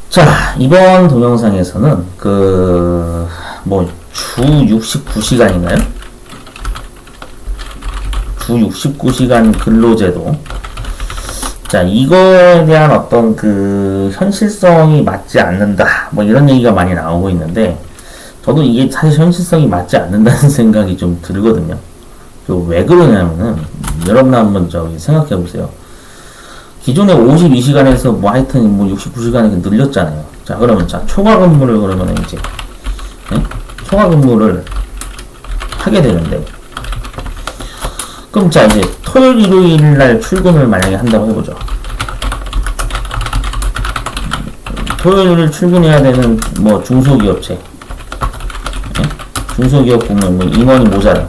자, 이번 동영상에서는 주 69시간인가요? 주 69시간 근로제도. 자, 이거에 대한 어떤 현실성이 맞지 않는다. 이런 얘기가 많이 나오고 있는데, 저도 이게 사실 현실성이 맞지 않는다는 생각이 좀 들거든요. 왜 그러냐면은, 여러분 한번 생각해 보세요. 기존에 52시간에서 하여튼 69시간이 늘렸잖아요. 자, 그러면 초과 근무를 그러면 이제 초과 근무를 하게 되는데, 그럼 이제 토요일 일요일 날 출근을 만약에 한다고 해보죠. 토요일 출근해야 되는 중소기업체, 중소기업 보면 인원이 모자라,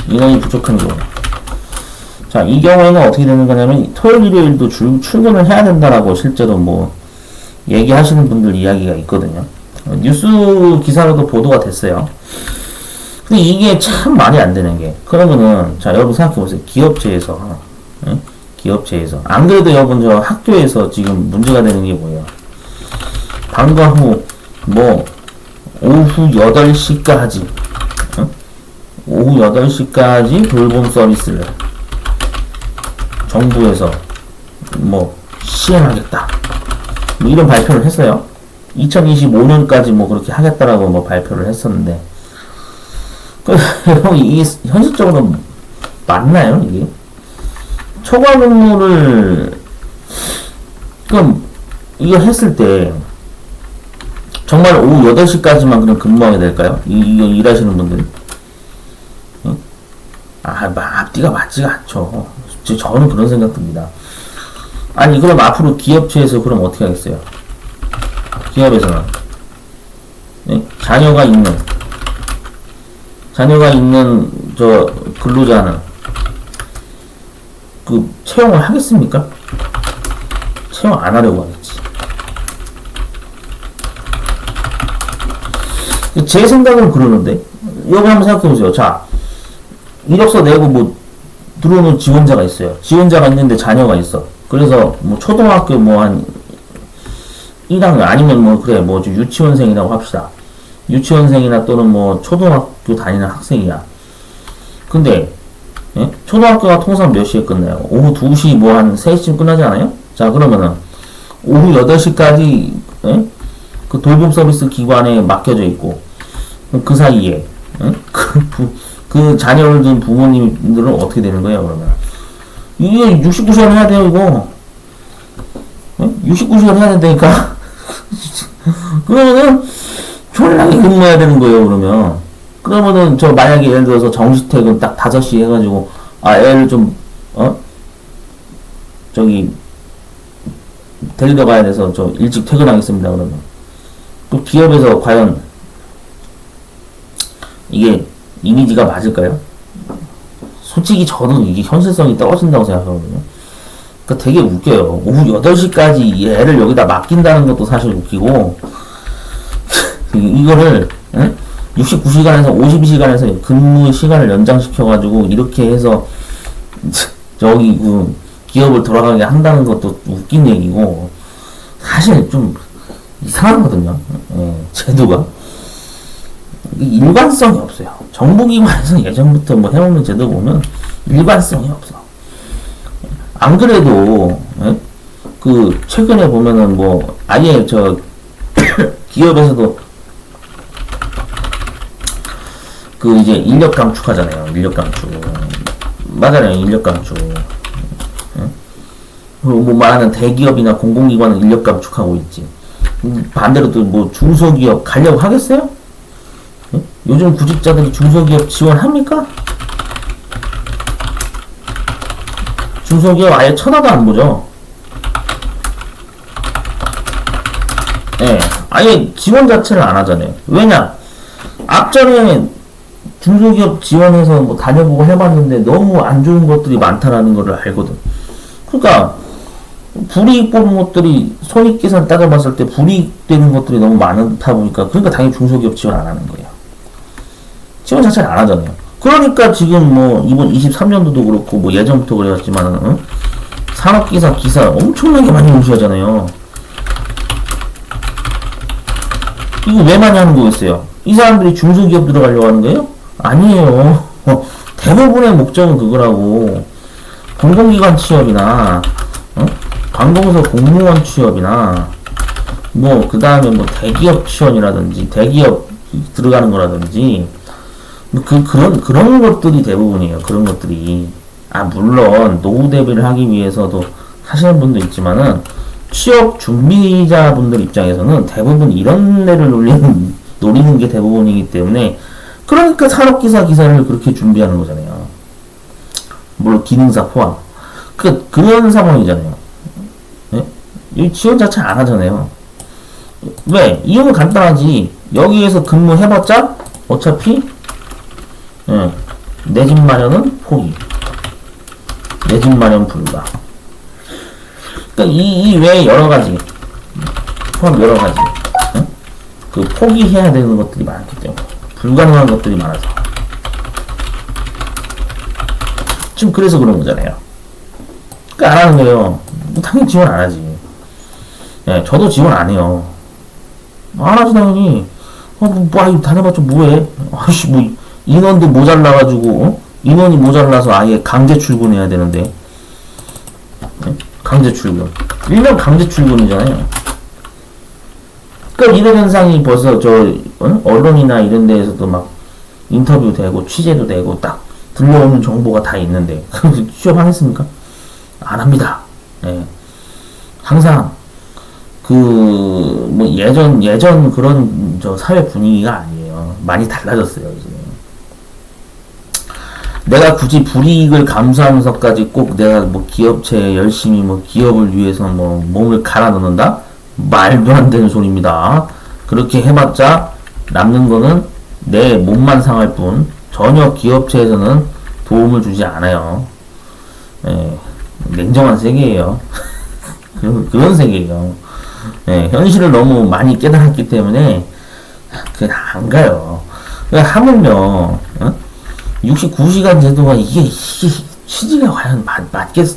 인원이 부족한 경우. 자, 이 경우에는 어떻게 되는 거냐면, 토요일, 일요일도 출근을 해야 된다라고 실제로 얘기하시는 분들 이야기가 있거든요. 뉴스 기사로도 보도가 됐어요. 근데 이게 참 말이 안 되는 게, 그러면은, 자, 여러분 생각해보세요. 기업체에서, 기업체에서. 안 그래도 여러분 학교에서 지금 문제가 되는 게 뭐예요? 방과 후, 오후 8시까지, 오후 8시까지 돌봄 서비스를 정부에서 시행하겠다, 이런 발표를 했어요. 2025년까지 그렇게 하겠다라고 발표를 했었는데, 이 현실적으로 맞나요, 이게? 초과 근무를 그럼 이거 했을 때 정말 오후 8시까지만 그럼 근무하게 될까요? 이거 일하시는 분들이? 앞뒤가 맞지가 않죠. 저는 그런 생각 듭니다. 아니, 그럼 앞으로 기업체에서 그럼 어떻게 하겠어요? 기업에서는 자녀가 있는 근로자는 채용을 하겠습니까? 채용 안 하려고 하겠지. 제 생각은 그러는데, 여기 한번 생각해보세요. 자, 이력서 내고 들어오는 지원자가 있어요. 지원자가 있는데 자녀가 있어. 그래서 초등학교 한 1학년 아니면 유치원생이라고 합시다. 유치원생이나 또는 초등학교 다니는 학생이야. 근데 초등학교가 통상 몇 시에 끝나요? 오후 2시 한 3시쯤 끝나지 않아요? 자, 그러면은 오후 8시까지 그 돌봄 서비스 기관에 맡겨져 있고, 그 사이에 그 자녀를 둔 부모님들은 어떻게 되는 거예요, 그러면? 이게 69시간 해야 돼요, 이거. 69시간 해야 된다니까? 그러면은, 졸라게 근무해야 되는 거예요, 그러면. 그러면은, 만약에 예를 들어서 정시퇴근 딱 5시 해가지고, 애를 데리러 가야 돼서 일찍 퇴근하겠습니다, 그러면. 또 기업에서 과연, 이게, 이미지가 맞을까요? 솔직히 저는 이게 현실성이 떨어진다고 생각하거든요. 그러니까 되게 웃겨요. 오후 8시까지 애를 여기다 맡긴다는 것도 사실 웃기고, 이거를 69시간에서 52시간에서 근무 시간을 연장시켜가지고 이렇게 해서 기업을 돌아가게 한다는 것도 웃긴 얘기고, 사실 좀 이상하거든요. 제도가. 일관성이 없어요. 정부기관에서 예전부터 해오는 제도 보면 일관성이 없어. 안 그래도 최근에 보면은 아예 기업에서도 이제 인력 감축하잖아요. 인력 감축. 맞아요. 인력 감축. 그리고 말하는 대기업이나 공공기관은 인력 감축하고 있지. 반대로 또 중소기업 가려고 하겠어요? 요즘 구직자들이 중소기업 지원합니까? 중소기업 아예 쳐다도 안 보죠. 아예 지원 자체를 안 하잖아요. 왜냐? 앞전에 중소기업 지원해서 다녀보고 해봤는데 너무 안 좋은 것들이 많다라는 걸 알거든. 그러니까 불이익 보는 것들이 손익계산 따져봤을 때 불이익 되는 것들이 너무 많다 보니까, 그러니까 당연히 중소기업 지원 안 하는 거예요. 지원 자체를 안 하잖아요. 그러니까 지금 이번 23년도도 그렇고 예전부터 그래왔지만 산업기사 기사 엄청나게 많이 무시하잖아요. 이거 왜 많이 하는 거겠어요? 이 사람들이 중소기업 들어가려고 하는 거예요? 아니에요. 대부분의 목적은 그거라고. 공공기관 취업이나 관공서 공무원 취업이나 뭐 그 다음에 뭐 대기업 취업이라든지 대기업 들어가는 거라든지 그런 것들이 대부분이에요. 그런 것들이. 물론 노후 대비를 하기 위해서도 하시는 분도 있지만은 취업 준비자분들 입장에서는 대부분 이런 데를 노리는 게 대부분이기 때문에, 그러니까 산업기사 기사를 그렇게 준비하는 거잖아요. 물론 기능사 포함. 그런 상황이잖아요. 네? 이 지원 자체 안 하잖아요. 왜? 이유는 간단하지. 여기에서 근무해봤자 어차피 내 집 마련은 포기. 내 집 마련 불가. 그러니까 이 외에 여러 가지, 포함 여러 가지, 그 포기해야 되는 것들이 많기 때문에, 불가능한 것들이 많아서. 지금 그래서 그런 거잖아요. 그러니까 안 하는 거예요. 당연히 지원 안 하지. 예, 저도 지원 안 해요. 안 하지, 당연히. 이거 다녀봤자 뭐해? 아이씨, 인원도 모자라가지고, 인원이 모자라서 아예 강제 출근해야 되는데. 예? 강제 출근. 일명 강제 출근이잖아요. 그러니까 이런 현상이 벌써 언론이나 이런 데에서도 막 인터뷰 되고, 취재도 되고, 딱 들려오는 정보가 다 있는데, 취업하겠습니까? 안 합니다. 예. 항상, 예전 그런 사회 분위기가 아니에요. 많이 달라졌어요, 이제. 내가 굳이 불이익을 감수하면서까지 꼭 내가 기업체에 열심히 기업을 위해서 몸을 갈아 넣는다? 말도 안 되는 소리입니다. 그렇게 해봤자 남는 거는 내 몸만 상할 뿐, 전혀 기업체에서는 도움을 주지 않아요. 예, 냉정한 세계예요. 그런 세계예요. 예, 현실을 너무 많이 깨달았기 때문에 그냥 안 가요. 하물며 69시간 제도가 이게 취지가 과연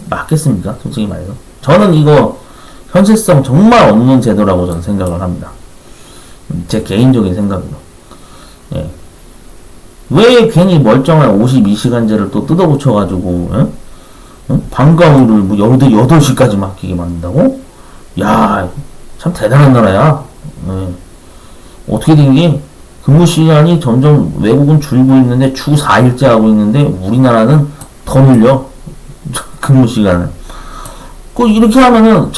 맞겠습니까? 솔직히 말해서 저는 이거 현실성 정말 없는 제도라고 저는 생각을 합니다. 제 개인적인 생각으로. 예. 왜 괜히 멀쩡한 52시간제를 또 뜯어고쳐가지고 방과 후를 8시까지 맡기게 만든다고? 야, 참 대단한 나라야. 예. 어떻게 된 게 근무 시간이 점점 외국은 줄고 있는데 주 4일째 하고 있는데 우리나라는 더 늘려. 근무 시간을. 이렇게 하면은,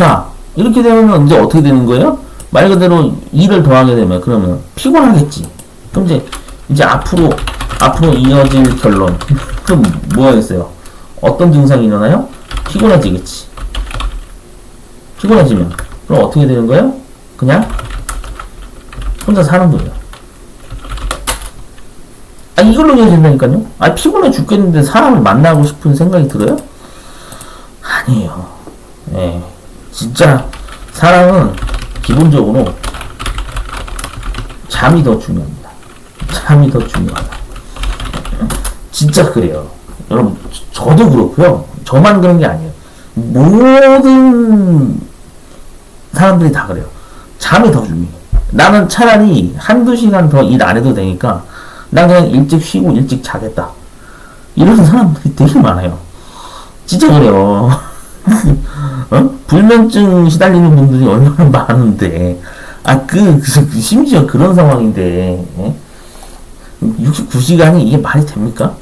이렇게 되면 이제 어떻게 되는 거예요? 말 그대로 일을 더 하게 되면 그러면 피곤하겠지. 그럼 이제 앞으로 이어질 결론. 그럼 뭐 하겠어요? 어떤 증상이 일어나요? 피곤해지겠지. 피곤해지면 그럼 어떻게 되는 거예요? 그냥 혼자 사는 거예요. 이걸로 이어진다니까요? 피곤해 죽겠는데 사람을 만나고 싶은 생각이 들어요? 아니에요. 예. 진짜 사람은 기본적으로 잠이 더 중요합니다. 잠이 더 중요하다. 진짜 그래요. 여러분, 저도 그렇고요. 저만 그런 게 아니에요. 모든 사람들이 다 그래요. 잠이 더 중요해. 나는 차라리 한두 시간 더 일 안 해도 되니까 난 그냥 일찍 쉬고 일찍 자겠다. 이런 사람들이 되게 많아요. 진짜 그래요. 불면증 시달리는 분들이 얼마나 많은데. 심지어 그런 상황인데, 69시간이 이게 말이 됩니까?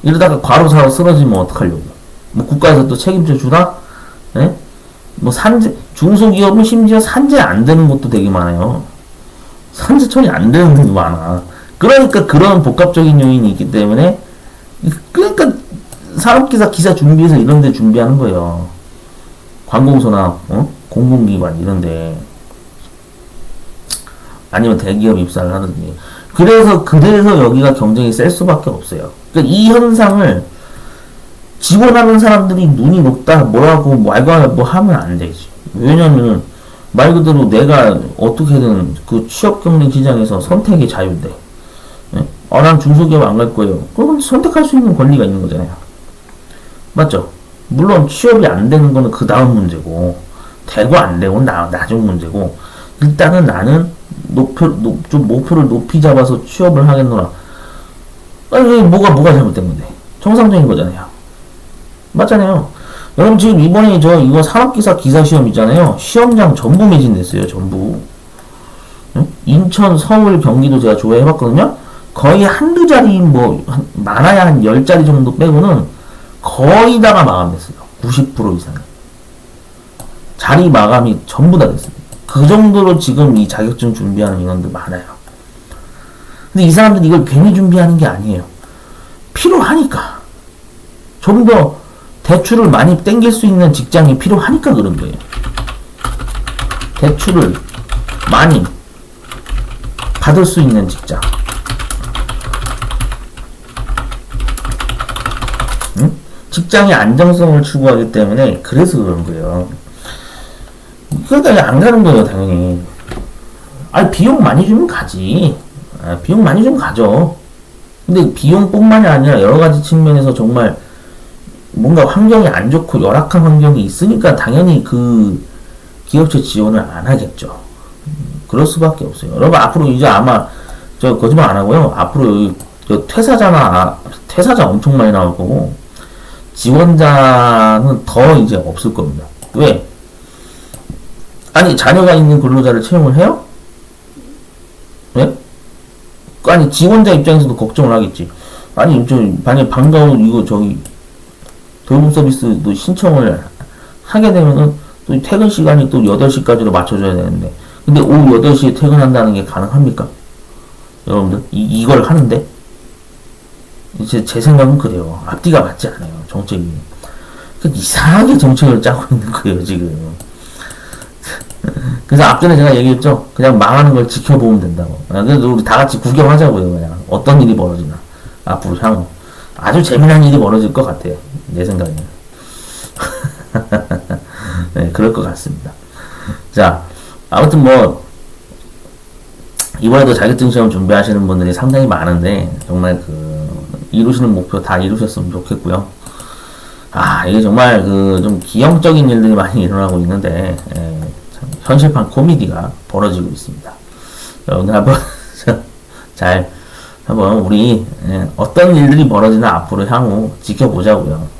이러다가 과로사로 쓰러지면 어떡하려고. 국가에서 또 책임져 주나? 예? 중소기업은 심지어 산재 안 되는 것도 되게 많아요. 산재 처리 안 되는 데도 많아. 그러니까 그런 복합적인 요인이 있기 때문에, 그러니까 산업기사 기사 준비해서 이런 데 준비하는 거예요. 관공서나, 공공기관 이런데. 아니면 대기업 입사를 하든지. 그래서 여기가 경쟁이 셀 수밖에 없어요. 그러니까 이 현상을 지원하는 사람들이 눈이 높다, 뭐라고, 말고 하면 안 되지. 왜냐면, 말 그대로 내가 어떻게든 그 취업 경쟁 시장에서 선택의 자유인데, 난 중소기업 안 갈 거예요. 그럼 선택할 수 있는 권리가 있는 거잖아요. 맞죠? 물론 취업이 안 되는 거는 그 다음 문제고, 되고 안 되고는 나중 문제고, 일단은 나는 좀 목표를 높이 잡아서 취업을 하겠노라. 아니, 뭐가 잘못된 건데? 정상적인 거잖아요. 맞잖아요. 여러분 지금 이번에 이거 산업기사 기사 시험 있잖아요. 시험장 전부 매진됐어요. 전부. 응? 인천, 서울, 경기도 제가 조회해봤거든요. 거의 한두 자리 많아야 한 10자리 정도 빼고는 거의 다가 마감됐어요. 90% 이상이. 자리 마감이 전부 다 됐습니다. 그 정도로 지금 이 자격증 준비하는 인원들 많아요. 근데 이 사람들은 이걸 괜히 준비하는 게 아니에요. 필요하니까. 좀 더 대출을 많이 땡길 수 있는 직장이 필요하니까 그런 거예요. 대출을 많이 받을 수 있는 직장. 응? 직장의 안정성을 추구하기 때문에 그래서 그런 거예요. 그러니까 안 가는 거예요, 당연히. 비용 많이 주면 가지. 비용 많이 주면 가죠. 근데 비용뿐만이 아니라 여러 가지 측면에서 정말 뭔가 환경이 안 좋고 열악한 환경이 있으니까 당연히 그 기업체 지원을 안 하겠죠. 그럴 수밖에 없어요. 여러분 앞으로 이제 아마 거짓말 안 하고요. 앞으로 퇴사자 엄청 많이 나올 거고 지원자는 더 이제 없을 겁니다. 왜? 아니 자녀가 있는 근로자를 채용을 해요? 왜? 아니 지원자 입장에서도 걱정을 하겠지. 아니 만약 방과후 이거 돌봄 서비스도 신청을 하게 되면은 또 퇴근 시간이 또 8시까지로 맞춰줘야 되는데 근데 오후 8시에 퇴근한다는 게 가능합니까? 여러분들 이걸 하는데 제 생각은 그래요. 앞뒤가 맞지 않아요. 정책이. 이상하게 정책을 짜고 있는 거예요 지금. 그래서 앞전에 제가 얘기했죠. 그냥 망하는 걸 지켜보면 된다고. 그래서 우리 다 같이 구경하자고요. 그냥 어떤 일이 벌어지나 앞으로 향후 아주 재미난 일이 벌어질 것 같아요. 내 생각에는. 네, 그럴 것 같습니다. 자, 아무튼 이번에도 자격증 시험 준비하시는 분들이 상당히 많은데, 정말 이루시는 목표 다 이루셨으면 좋겠고요. 이게 정말 좀 기형적인 일들이 많이 일어나고 있는데, 참 현실판 코미디가 벌어지고 있습니다. 여러분들 한번 한번 우리 어떤 일들이 벌어지나 앞으로 향후 지켜보자고요.